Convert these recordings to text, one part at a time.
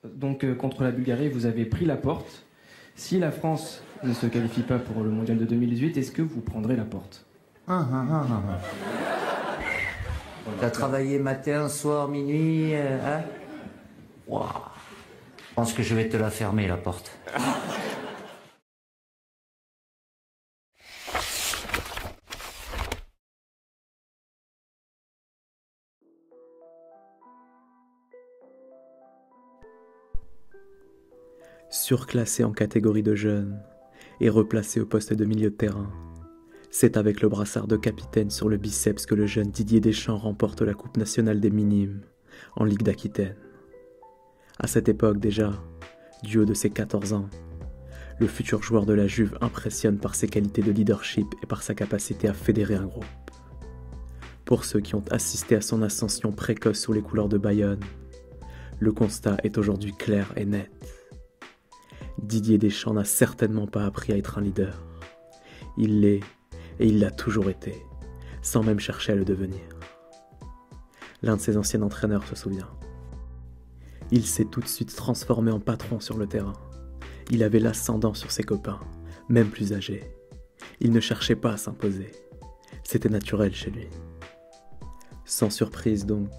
Donc contre la Bulgarie, vous avez pris la porte. Si la France ne se qualifie pas pour le mondial de 2018, est-ce que vous prendrez la porte? T'as travaillé matin, soir, minuit, hein? Waouh. Je pense que je vais te la fermer, la porte. Surclassé en catégorie de jeunes et replacé au poste de milieu de terrain, c'est avec le brassard de capitaine sur le biceps que le jeune Didier Deschamps remporte la Coupe nationale des minimes en Ligue d'Aquitaine. À cette époque déjà, du haut de ses 14 ans, le futur joueur de la Juve impressionne par ses qualités de leadership et par sa capacité à fédérer un groupe. Pour ceux qui ont assisté à son ascension précoce sous les couleurs de Bayonne, le constat est aujourd'hui clair et net. Didier Deschamps n'a certainement pas appris à être un leader. Il l'est, et il l'a toujours été, sans même chercher à le devenir. L'un de ses anciens entraîneurs se souvient. Il s'est tout de suite transformé en patron sur le terrain. Il avait l'ascendant sur ses copains, même plus âgés. Il ne cherchait pas à s'imposer. C'était naturel chez lui. Sans surprise donc,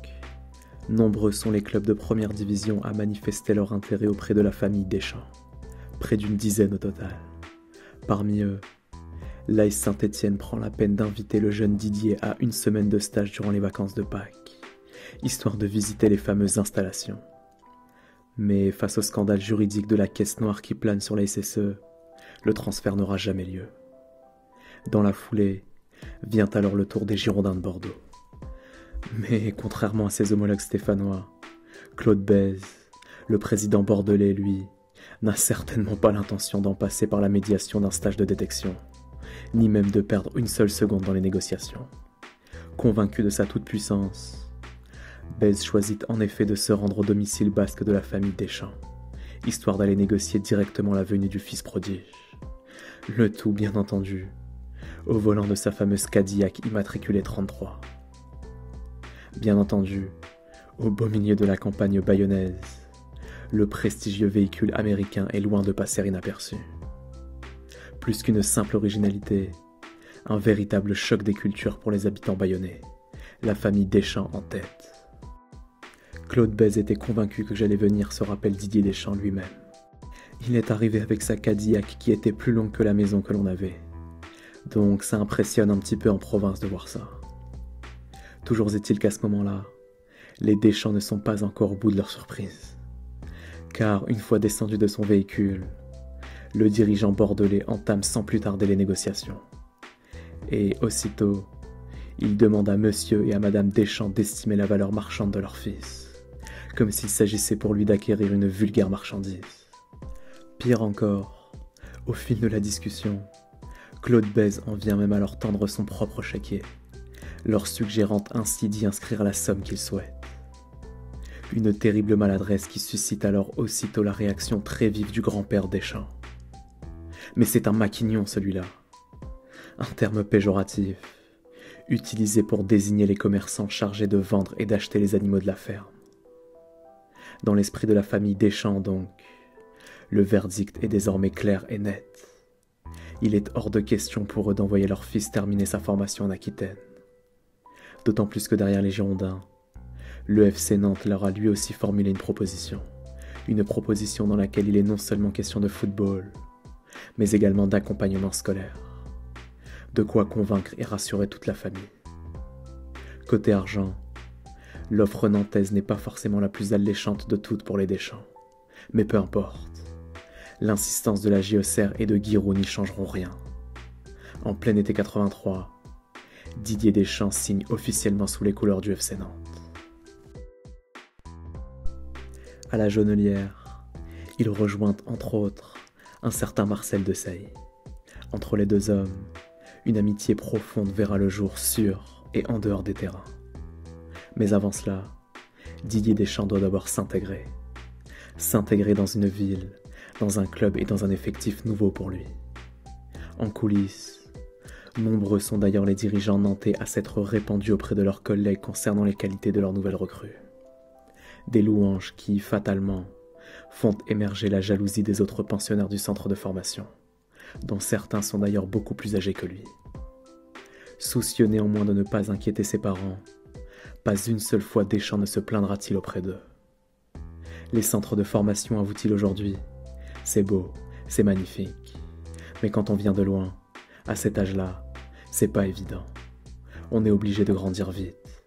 nombreux sont les clubs de première division à manifester leur intérêt auprès de la famille Deschamps. Près d'une dizaine au total. Parmi eux, l'AS Saint-Étienne prend la peine d'inviter le jeune Didier à une semaine de stage durant les vacances de Pâques, histoire de visiter les fameuses installations. Mais face au scandale juridique de la caisse noire qui plane sur la SSE, le transfert n'aura jamais lieu. Dans la foulée, vient alors le tour des Girondins de Bordeaux. Mais contrairement à ses homologues stéphanois, Claude Bèze, le président bordelais, lui, n'a certainement pas l'intention d'en passer par la médiation d'un stage de détection, ni même de perdre une seule seconde dans les négociations. Convaincu de sa toute-puissance, Bèze choisit en effet de se rendre au domicile basque de la famille Deschamps, histoire d'aller négocier directement la venue du fils prodige. Le tout, bien entendu, au volant de sa fameuse Cadillac immatriculée 33. Bien entendu, au beau milieu de la campagne bayonnaise, le prestigieux véhicule américain est loin de passer inaperçu. Plus qu'une simple originalité, un véritable choc des cultures pour les habitants bayonnais, la famille Deschamps en tête. Claude Bèze était convaincu que j'allais venir, se rappelle Didier Deschamps lui-même. Il est arrivé avec sa Cadillac qui était plus longue que la maison que l'on avait. Donc ça impressionne un petit peu en province de voir ça. Toujours est-il qu'à ce moment-là, les Deschamps ne sont pas encore au bout de leur surprise. Car une fois descendu de son véhicule, le dirigeant bordelais entame sans plus tarder les négociations. Et aussitôt, il demande à monsieur et à madame Deschamps d'estimer la valeur marchande de leur fils, comme s'il s'agissait pour lui d'acquérir une vulgaire marchandise. Pire encore, au fil de la discussion, Claude Bèze en vient même à leur tendre son propre chéquier, leur suggérant ainsi d'y inscrire la somme qu'ils souhaitent. Une terrible maladresse qui suscite alors aussitôt la réaction très vive du grand-père Deschamps. Mais c'est un maquignon celui-là. Un terme péjoratif, utilisé pour désigner les commerçants chargés de vendre et d'acheter les animaux de la ferme. Dans l'esprit de la famille Deschamps donc, le verdict est désormais clair et net. Il est hors de question pour eux d'envoyer leur fils terminer sa formation en Aquitaine. D'autant plus que derrière les Girondins, le FC Nantes leur a lui aussi formulé une proposition dans laquelle il est non seulement question de football, mais également d'accompagnement scolaire. De quoi convaincre et rassurer toute la famille. Côté argent, l'offre nantaise n'est pas forcément la plus alléchante de toutes pour les Deschamps, mais peu importe. L'insistance de la JOCR et de Giroud n'y changeront rien. En plein été 83, Didier Deschamps signe officiellement sous les couleurs du FC Nantes. À la Jaunelière, il rejoint entre autres un certain Marcel Desailly. Entre les deux hommes, une amitié profonde verra le jour sur et en dehors des terrains. Mais avant cela, Didier Deschamps doit d'abord s'intégrer. S'intégrer dans une ville, dans un club et dans un effectif nouveau pour lui. En coulisses, nombreux sont d'ailleurs les dirigeants nantais à s'être répandus auprès de leurs collègues concernant les qualités de leur nouvelle recrue. Des louanges qui, fatalement, font émerger la jalousie des autres pensionnaires du centre de formation, dont certains sont d'ailleurs beaucoup plus âgés que lui. Soucieux néanmoins de ne pas inquiéter ses parents, pas une seule fois Deschamps ne se plaindra-t-il auprès d'eux. Les centres de formation avouent-ils aujourd'hui ? C'est beau, c'est magnifique. Mais quand on vient de loin, à cet âge-là, c'est pas évident. On est obligé de grandir vite.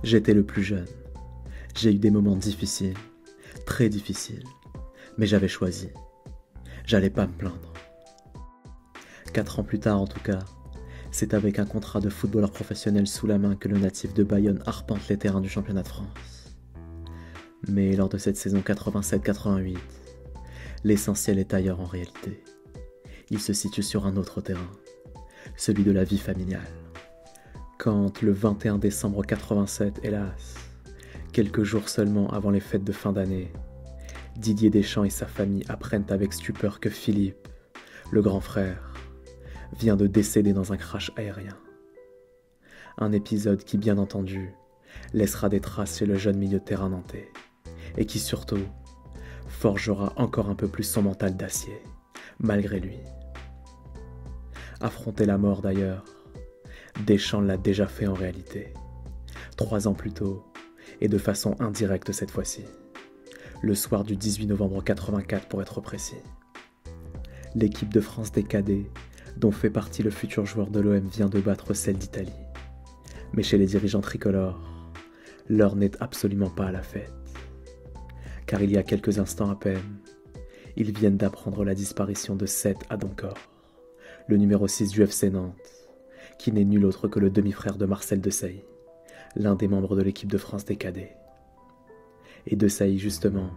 J'étais le plus jeune. J'ai eu des moments difficiles, très difficiles. Mais j'avais choisi. J'allais pas me plaindre. 4 ans plus tard en tout cas, c'est avec un contrat de footballeur professionnel sous la main que le natif de Bayonne arpente les terrains du championnat de France. Mais lors de cette saison 87-88, l'essentiel est ailleurs en réalité. Il se situe sur un autre terrain, celui de la vie familiale. Quand le 21 décembre 87, hélas, quelques jours seulement avant les fêtes de fin d'année, Didier Deschamps et sa famille apprennent avec stupeur que Philippe, le grand frère, vient de décéder dans un crash aérien. Un épisode qui, bien entendu, laissera des traces chez le jeune milieu de terrain nantais, et qui surtout forgera encore un peu plus son mental d'acier, malgré lui. Affronter la mort d'ailleurs, Deschamps l'a déjà fait en réalité, 3 ans plus tôt, et de façon indirecte cette fois-ci, le soir du 18 novembre 84 pour être précis. L'équipe de France des cadets, dont fait partie le futur joueur de l'OM, vient de battre celle d'Italie. Mais chez les dirigeants tricolores, l'heure n'est absolument pas à la fête. Car il y a quelques instants à peine, ils viennent d'apprendre la disparition de Seth Adonkor, le numéro 6 du FC Nantes, qui n'est nul autre que le demi-frère de Marcel Desailly, l'un des membres de l'équipe de France des cadets. Et Desailly, justement,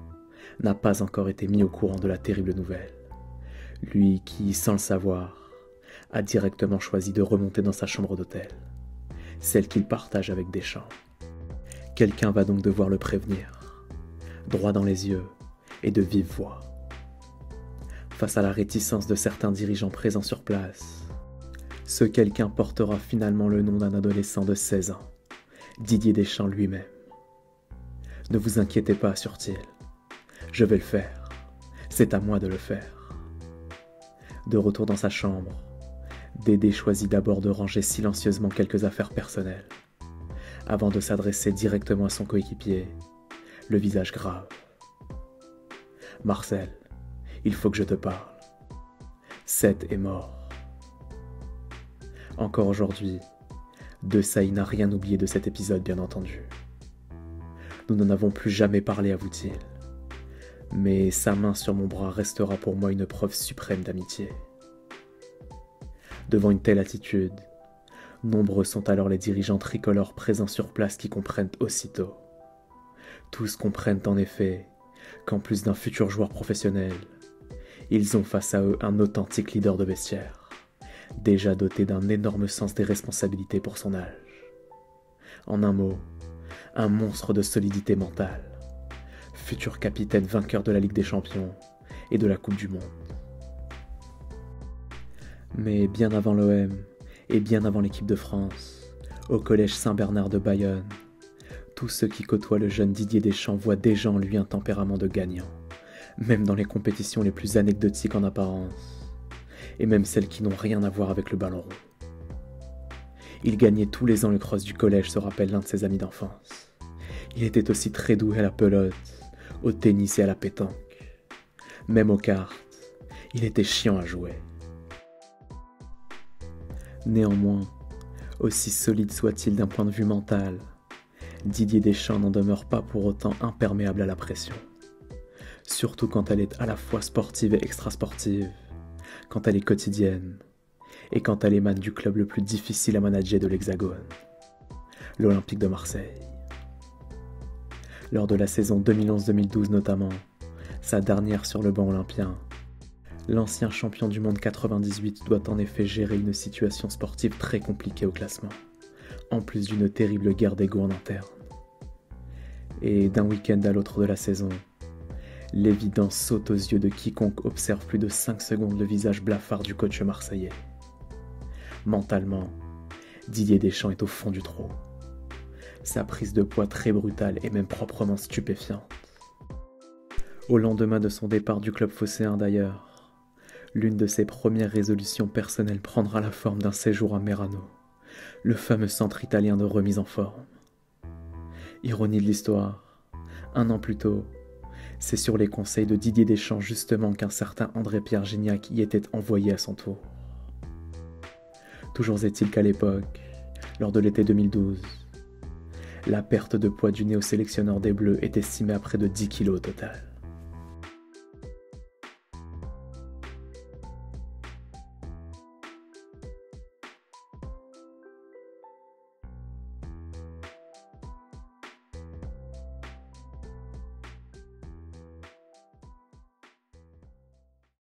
n'a pas encore été mis au courant de la terrible nouvelle. Lui qui, sans le savoir, a directement choisi de remonter dans sa chambre d'hôtel, celle qu'il partage avec Deschamps. Quelqu'un va donc devoir le prévenir, droit dans les yeux et de vive voix. Face à la réticence de certains dirigeants présents sur place, ce quelqu'un portera finalement le nom d'un adolescent de 16 ans, Didier Deschamps lui-même. « Ne vous inquiétez pas », assure-t-il, « je vais le faire, c'est à moi de le faire. » De retour dans sa chambre, Dédé choisit d'abord de ranger silencieusement quelques affaires personnelles, avant de s'adresser directement à son coéquipier, le visage grave. « Marcel, il faut que je te parle. Seth est mort. » Encore aujourd'hui, Desailly n'a rien oublié de cet épisode, bien entendu. Nous n'en avons plus jamais parlé, avoue-t-il. Mais sa main sur mon bras restera pour moi une preuve suprême d'amitié. Devant une telle attitude, nombreux sont alors les dirigeants tricolores présents sur place qui comprennent aussitôt. Tous comprennent en effet qu'en plus d'un futur joueur professionnel, ils ont face à eux un authentique leader de vestiaire, déjà doté d'un énorme sens des responsabilités pour son âge. En un mot, un monstre de solidité mentale, futur capitaine vainqueur de la Ligue des Champions et de la Coupe du Monde. Mais bien avant l'OM et bien avant l'équipe de France, au collège Saint-Bernard de Bayonne, tous ceux qui côtoient le jeune Didier Deschamps voient déjà en lui un tempérament de gagnant, même dans les compétitions les plus anecdotiques en apparence, et même celles qui n'ont rien à voir avec le ballon rond. Il gagnait tous les ans le cross du collège, se rappelle l'un de ses amis d'enfance. Il était aussi très doué à la pelote, au tennis et à la pétanque. Même aux cartes, il était chiant à jouer. Néanmoins, aussi solide soit-il d'un point de vue mental, Didier Deschamps n'en demeure pas pour autant imperméable à la pression. Surtout quand elle est à la fois sportive et extrasportive, quand elle est quotidienne, et quand elle émane du club le plus difficile à manager de l'Hexagone, l'Olympique de Marseille. Lors de la saison 2011-2012 notamment, sa dernière sur le banc olympien, l'ancien champion du monde 98 doit en effet gérer une situation sportive très compliquée au classement, en plus d'une terrible guerre d'ego en interne. Et d'un week-end à l'autre de la saison, l'évidence saute aux yeux de quiconque observe plus de 5 secondes le visage blafard du coach marseillais. Mentalement, Didier Deschamps est au fond du trou. Sa prise de poids très brutale et même proprement stupéfiante. Au lendemain de son départ du club phocéen d'ailleurs, l'une de ses premières résolutions personnelles prendra la forme d'un séjour à Merano, le fameux centre italien de remise en forme. Ironie de l'histoire, 1 an plus tôt, c'est sur les conseils de Didier Deschamps justement qu'un certain André-Pierre Gignac y était envoyé à son tour. Toujours est-il qu'à l'époque, lors de l'été 2012, la perte de poids du néo-sélectionneur des Bleus est estimée à près de 10 kilos au total.